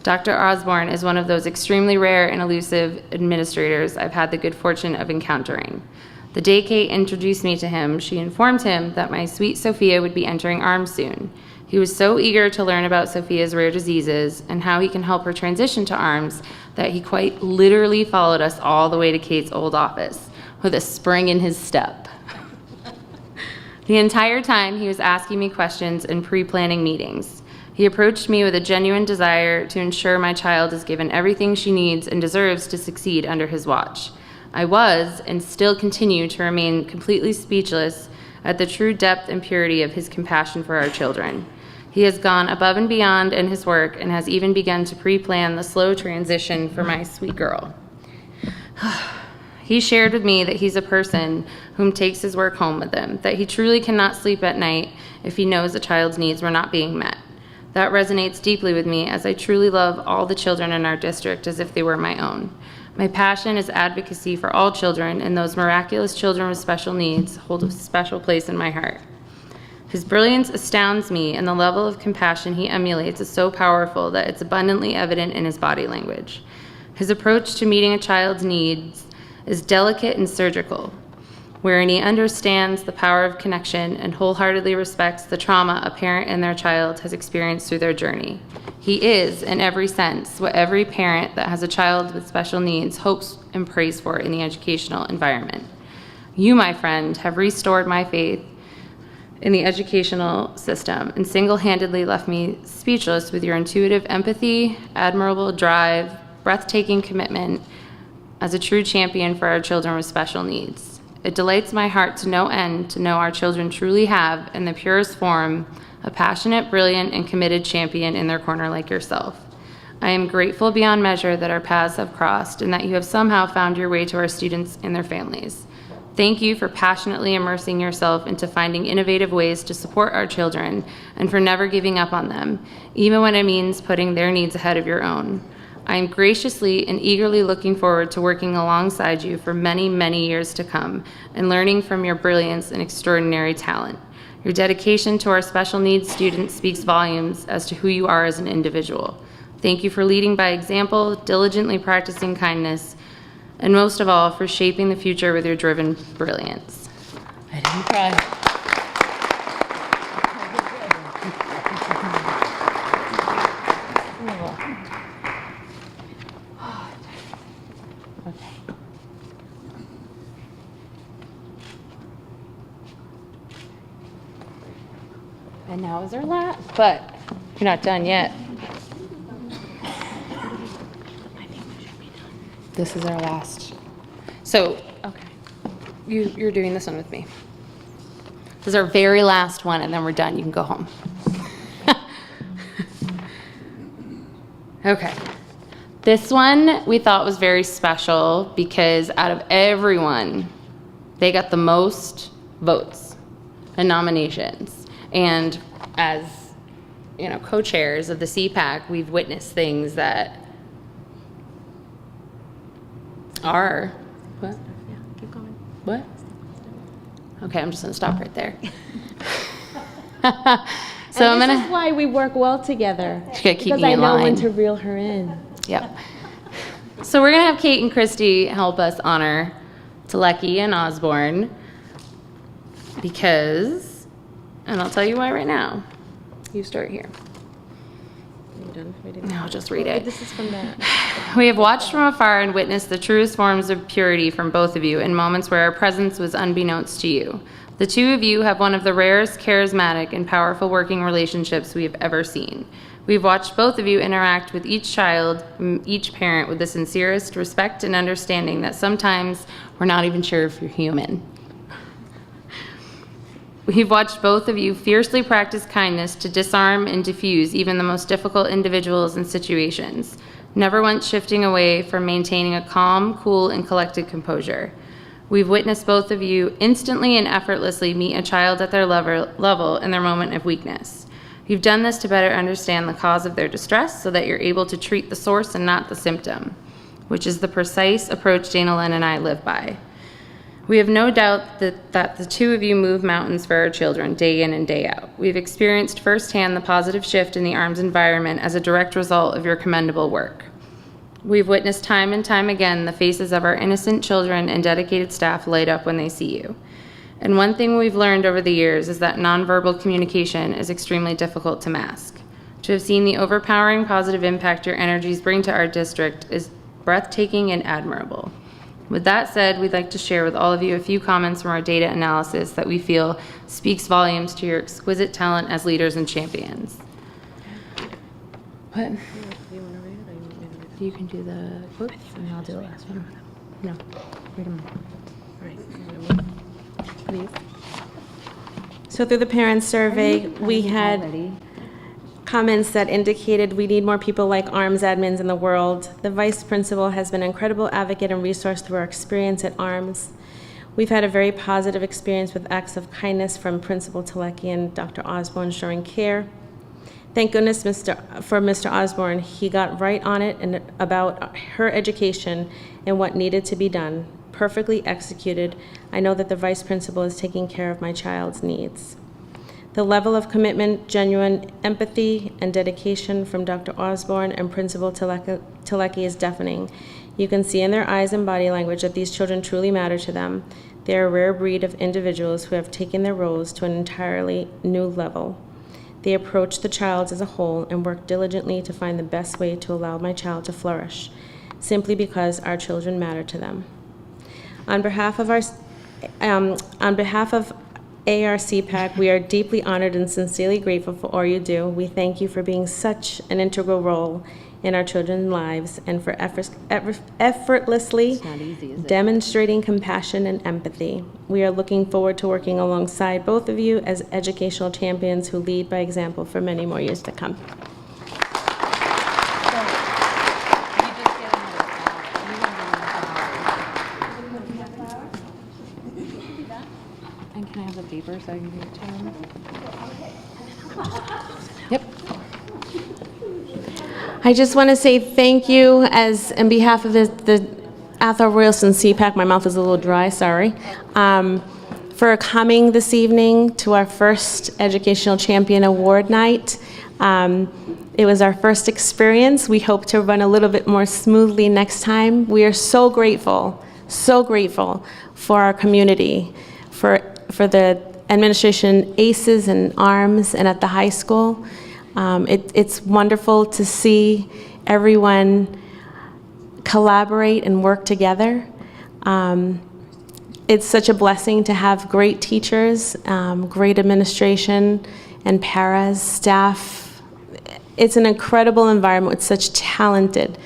Dr. Osborne is one of those extremely rare and elusive administrators I've had the good fortune of encountering. The day Kate introduced me to him, she informed him that my sweet Sophia would be entering ARRSD soon. He was so eager to learn about Sophia's rare diseases and how he can help her transition to ARRSD that he quite literally followed us all the way to Kate's old office with a spring in his step. The entire time he was asking me questions and pre-planning meetings. He approached me with a genuine desire to ensure my child is given everything she needs and deserves to succeed under his watch. I was, and still continue to remain completely speechless at the true depth and purity of his compassion for our children. He has gone above and beyond in his work and has even begun to pre-plan the slow transition for my sweet girl. He shared with me that he's a person whom takes his work home with him, that he truly cannot sleep at night if he knows a child's needs were not being met. That resonates deeply with me, as I truly love all the children in our district as if they were my own. My passion is advocacy for all children, and those miraculous children with special needs hold a special place in my heart. His brilliance astounds me, and the level of compassion he emulates is so powerful that it's abundantly evident in his body language. His approach to meeting a child's needs is delicate and surgical, wherein he understands the power of connection and wholeheartedly respects the trauma a parent and their child has experienced through their journey. He is, in every sense, what every parent that has a child with special needs hopes and prays for in the educational environment. You, my friend, have restored my faith in the educational system and single-handedly left me speechless with your intuitive empathy, admirable drive, breathtaking commitment as a true champion for our children with special needs. It delights my heart to no end to know our children truly have, in the purest form, a passionate, brilliant, and committed champion in their corner like yourself. I am grateful beyond measure that our paths have crossed and that you have somehow found your way to our students and their families. Thank you for passionately immersing yourself into finding innovative ways to support our children and for never giving up on them, even when it means putting their needs ahead of your own. I am graciously and eagerly looking forward to working alongside you for many, many years to come and learning from your brilliance and extraordinary talent. Your dedication to our special needs students speaks volumes as to who you are as an individual. Thank you for leading by example, diligently practicing kindness, and most of all, for shaping the future with your driven brilliance. I didn't cry. was our last, but you're not done yet. This is our last. So, okay, you're doing this one with me. This is our very last one, and then we're done. You can go home. Okay. This one we thought was very special because out of everyone, they got the most votes and nominations. And as, you know, co-chairs of the CPAC, we've witnessed things that are, what? Yeah, keep going. What? Okay, I'm just gonna stop right there. So I'm This gonna. is why we work well together. She's gonna keep because me I in know when line. to reel her in. Yep. So we're gonna have Kate and Christy help us honor Telecki and Osborne because, and I'll tell you why right now. You start here. Are you done reading? No, I'll just read it. This is from the. We have watched from afar and witnessed the truest forms of purity from both of you in moments where our presence was unbeknownst to you. The two of you have one of the rarest, charismatic, and powerful working relationships we have ever seen. We've watched both of you interact with each child, each parent, with the sincerest respect and understanding that sometimes we're not even sure if you're human. We've watched both of you fiercely practice kindness to disarm and diffuse even the most difficult individuals and situations, never once shifting away from maintaining a calm, cool, and collected composure. We've witnessed both of you instantly and effortlessly meet a child at their level in their moment of weakness. You've done this to better understand the cause of their distress so that you're able to treat the source and not the symptom, which is the precise approach Dana Lynn and I live by. We have no doubt that the two of you move mountains for our children day in and day out. We've experienced firsthand the positive shift in the ARRSD environment as a direct result of your commendable work. We've witnessed time and time again the faces of our innocent children and dedicated staff light up when they see you. And one thing we've learned over the years is that nonverbal communication is extremely difficult to mask. To have seen the overpowering positive impact your energies bring to our district is breathtaking and admirable. With that said, we'd like to share with all of you a few comments from our data analysis that we feel speaks volumes to your exquisite talent as leaders and champions. What? You can do the quotes and I'll do the last one. No, read them all. Please. So through the parent survey, we had comments that indicated we need more people like ARRSD admins in the world. The vice principal has been an incredible advocate and resource through our experience at ARRSD. We've had a very positive experience with acts of kindness from Principal Telecki and Dr. Osborne showing care. Thank goodness for Mr. Osborne. He got right on it and about her education and what needed to be done. Perfectly executed. I know that the vice principal is taking care of my child's needs. The level of commitment, genuine empathy, and dedication from Dr. Osborne and Principal Telecki is deafening. You can see in their eyes and body language that these children truly matter to them. They are a rare breed of individuals who have taken their roles to an entirely new level. They approach the child as a whole and work diligently to find the best way to allow my child to flourish, simply because our children matter to them. On behalf of ARRSD, we are deeply honored and sincerely grateful for all you do. We thank you for being such an integral role in our children's lives and for effortlessly demonstrating compassion and empathy. We are looking forward to working alongside both of you as educational champions who lead by example for many more years to come. And can I have the paper so I can give it to him? Yep. I just want to say thank you on behalf of the Athol-Royalston SEPAC, my mouth is a little dry, sorry, for coming this evening to our first Educational Champion Award night. It was our first experience. We hope to run a little bit more smoothly next time. We are so grateful for our community, for the administration, ACES and ARRSD, and at the high school. It's wonderful to see everyone collaborate and work together. It's such a blessing to have great teachers, great administration, and paras, staff. It's an incredible environment with such talented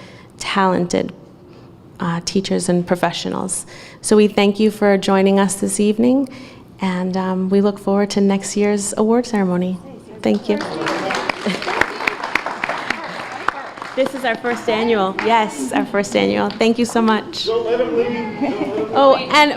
teachers and professionals. So we thank you for joining us this evening, and we look forward to next year's award ceremony. Thank you. This is our first annual. Yes, our first annual. Thank you so much. Oh, and